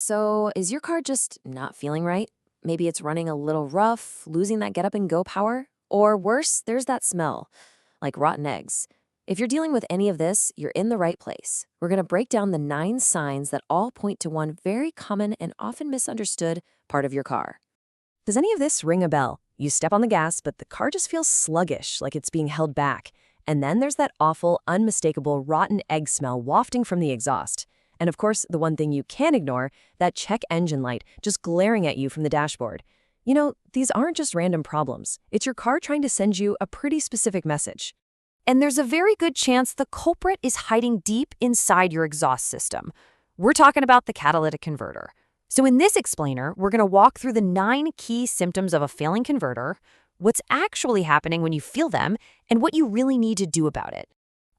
So, is your car just not feeling right? Maybe it's running a little rough, losing that get up and go power? Or worse, there's that smell, like rotten eggs. If you're dealing with any of this, you're in the right place. We're going to break down the 9 signs that all point to one very common and often misunderstood part of your car. Does any of this ring a bell? You step on the gas, but the car just feels sluggish, like it's being held back. And then there's that awful, unmistakable rotten egg smell wafting from the exhaust. And of course, the one thing you can't ignore, that check engine light just glaring at you from the dashboard. These aren't just random problems. It's your car trying to send you a pretty specific message. And there's a very good chance the culprit is hiding deep inside your exhaust system. We're talking about the catalytic converter. So in this explainer, we're going to walk through the 9 key symptoms of a failing converter, what's actually happening when you feel them, and what you really need to do about it.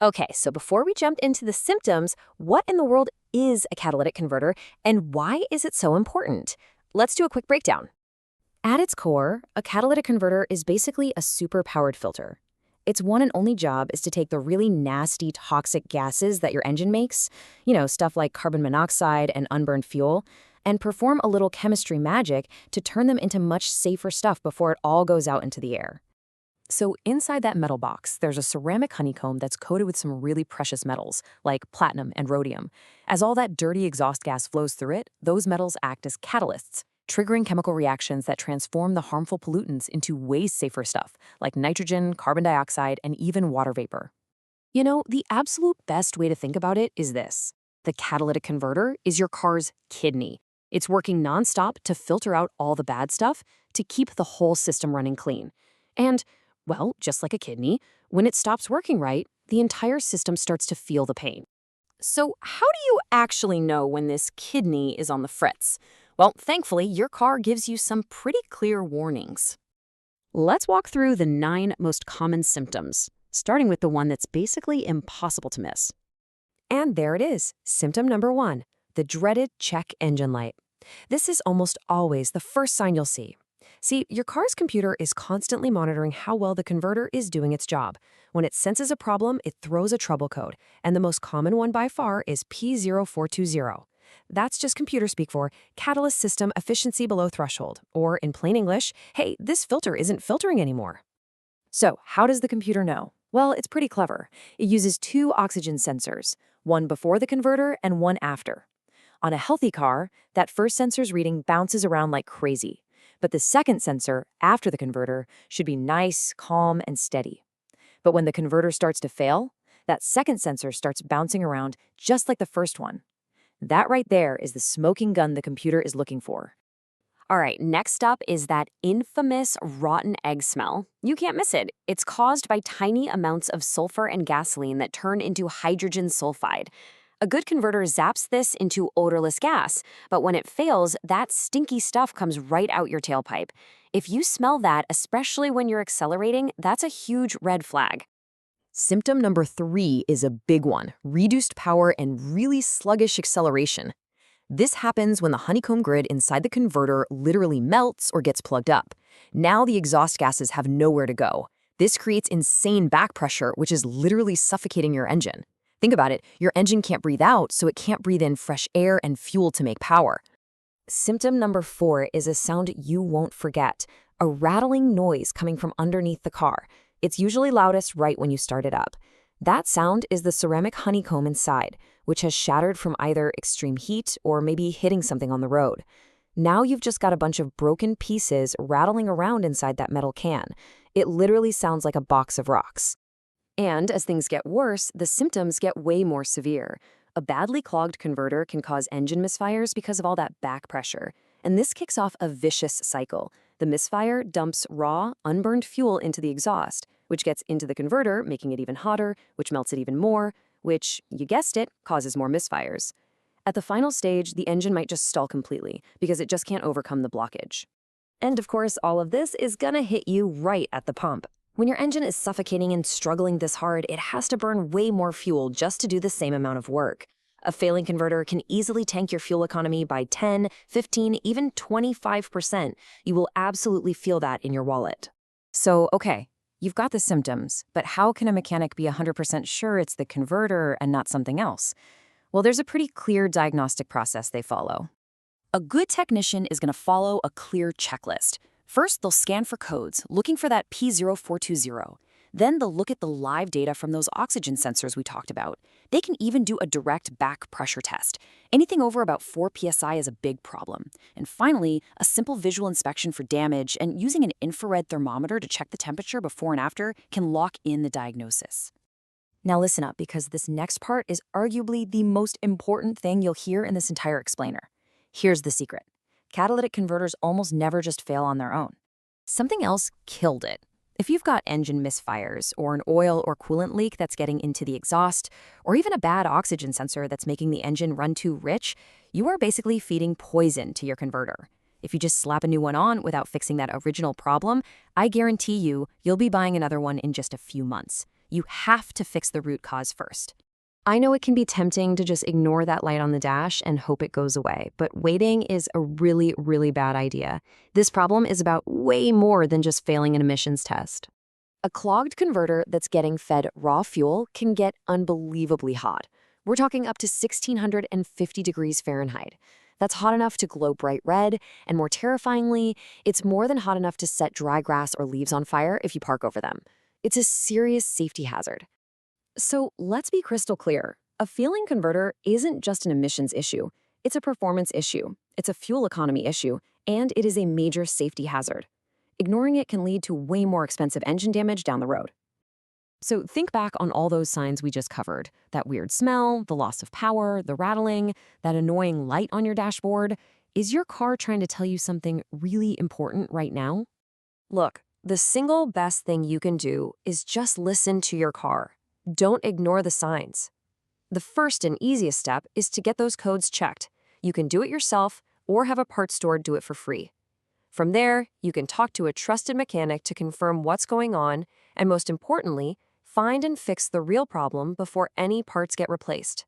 Okay, so before we jump into the symptoms, what in the world is a catalytic converter, and why is it so important? Let's do a quick breakdown. At its core, a catalytic converter is basically a super-powered filter. Its one and only job is to take the really nasty, toxic gases that your engine makes, stuff like carbon monoxide and unburned fuel, and perform a little chemistry magic to turn them into much safer stuff before it all goes out into the air. So inside that metal box, there's a ceramic honeycomb that's coated with some really precious metals, like platinum and rhodium. As all that dirty exhaust gas flows through it, those metals act as catalysts, triggering chemical reactions that transform the harmful pollutants into way safer stuff, like nitrogen, carbon dioxide, and even water vapor. The absolute best way to think about it is this. The catalytic converter is your car's kidney. It's working nonstop to filter out all the bad stuff to keep the whole system running clean. And, well, just like a kidney, when it stops working right, the entire system starts to feel the pain. So how do you actually know when this kidney is on the fritz? Well, thankfully, your car gives you some pretty clear warnings. Let's walk through the 9 most common symptoms, starting with the one that's basically impossible to miss. And there it is, symptom number 1, the dreaded check engine light. This is almost always the first sign you'll see. See, your car's computer is constantly monitoring how well the converter is doing its job. When it senses a problem, it throws a trouble code, and the most common one by far is P0420. That's just computer speak for catalyst system efficiency below threshold, or in plain English, hey, this filter isn't filtering anymore. So, how does the computer know? Well, it's pretty clever. It uses 2 oxygen sensors, one before the converter and one after. On a healthy car, that first sensor's reading bounces around like crazy. But the second sensor, after the converter, should be nice, calm, and steady. But when the converter starts to fail, that second sensor starts bouncing around just like the first one. That right there is the smoking gun the computer is looking for. All right, next up is that infamous rotten egg smell. You can't miss it. It's caused by tiny amounts of sulfur and gasoline that turn into hydrogen sulfide. A good converter zaps this into odorless gas, but when it fails, that stinky stuff comes right out your tailpipe. If you smell that, especially when you're accelerating, that's a huge red flag. Symptom number 3 is a big one, reduced power and really sluggish acceleration. This happens when the honeycomb grid inside the converter literally melts or gets plugged up. Now the exhaust gases have nowhere to go. This creates insane back pressure, which is literally suffocating your engine. Think about it, your engine can't breathe out, so it can't breathe in fresh air and fuel to make power. Symptom number 4 is a sound you won't forget, a rattling noise coming from underneath the car. It's usually loudest right when you start it up. That sound is the ceramic honeycomb inside, which has shattered from either extreme heat or maybe hitting something on the road. Now you've just got a bunch of broken pieces rattling around inside that metal can. It literally sounds like a box of rocks. And as things get worse, the symptoms get way more severe. A badly clogged converter can cause engine misfires because of all that back pressure. And this kicks off a vicious cycle. The misfire dumps raw, unburned fuel into the exhaust, which gets into the converter, making it even hotter, which melts it even more, which, you guessed it, causes more misfires. At the final stage, the engine might just stall completely because it just can't overcome the blockage. And of course, all of this is gonna hit you right at the pump. When your engine is suffocating and struggling this hard, it has to burn way more fuel just to do the same amount of work. A failing converter can easily tank your fuel economy by 10, 15, even 25%. You will absolutely feel that in your wallet. So, okay, you've got the symptoms, but how can a mechanic be 100% sure it's the converter and not something else? Well, there's a pretty clear diagnostic process they follow. A good technician is going to follow a clear checklist. First, they'll scan for codes, looking for that P0420. Then they'll look at the live data from those oxygen sensors we talked about. They can even do a direct back pressure test. Anything over about 4 psi is a big problem. And finally, a simple visual inspection for damage and using an infrared thermometer to check the temperature before and after can lock in the diagnosis. Now listen up, because this next part is arguably the most important thing you'll hear in this entire explainer. Here's the secret. Catalytic converters almost never just fail on their own. Something else killed it. If you've got engine misfires, or an oil or coolant leak that's getting into the exhaust, or even a bad oxygen sensor that's making the engine run too rich, you are basically feeding poison to your converter. If you just slap a new one on without fixing that original problem, I guarantee you'll be buying another one in just a few months. You have to fix the root cause first. I know it can be tempting to just ignore that light on the dash and hope it goes away, but waiting is a really, really bad idea. This problem is about way more than just failing an emissions test. A clogged converter that's getting fed raw fuel can get unbelievably hot. We're talking up to 1,650 degrees Fahrenheit. That's hot enough to glow bright red, and more terrifyingly, it's more than hot enough to set dry grass or leaves on fire if you park over them. It's a serious safety hazard. So let's be crystal clear. A failing converter isn't just an emissions issue. It's a performance issue, it's a fuel economy issue, and it is a major safety hazard. Ignoring it can lead to way more expensive engine damage down the road. So think back on all those signs we just covered. That weird smell, the loss of power, the rattling, that annoying light on your dashboard. Is your car trying to tell you something really important right now? Look, the single best thing you can do is just listen to your car. Don't ignore the signs. The first and easiest step is to get those codes checked. You can do it yourself or have a parts store do it for free. From there, you can talk to a trusted mechanic to confirm what's going on, and most importantly, find and fix the real problem before any parts get replaced.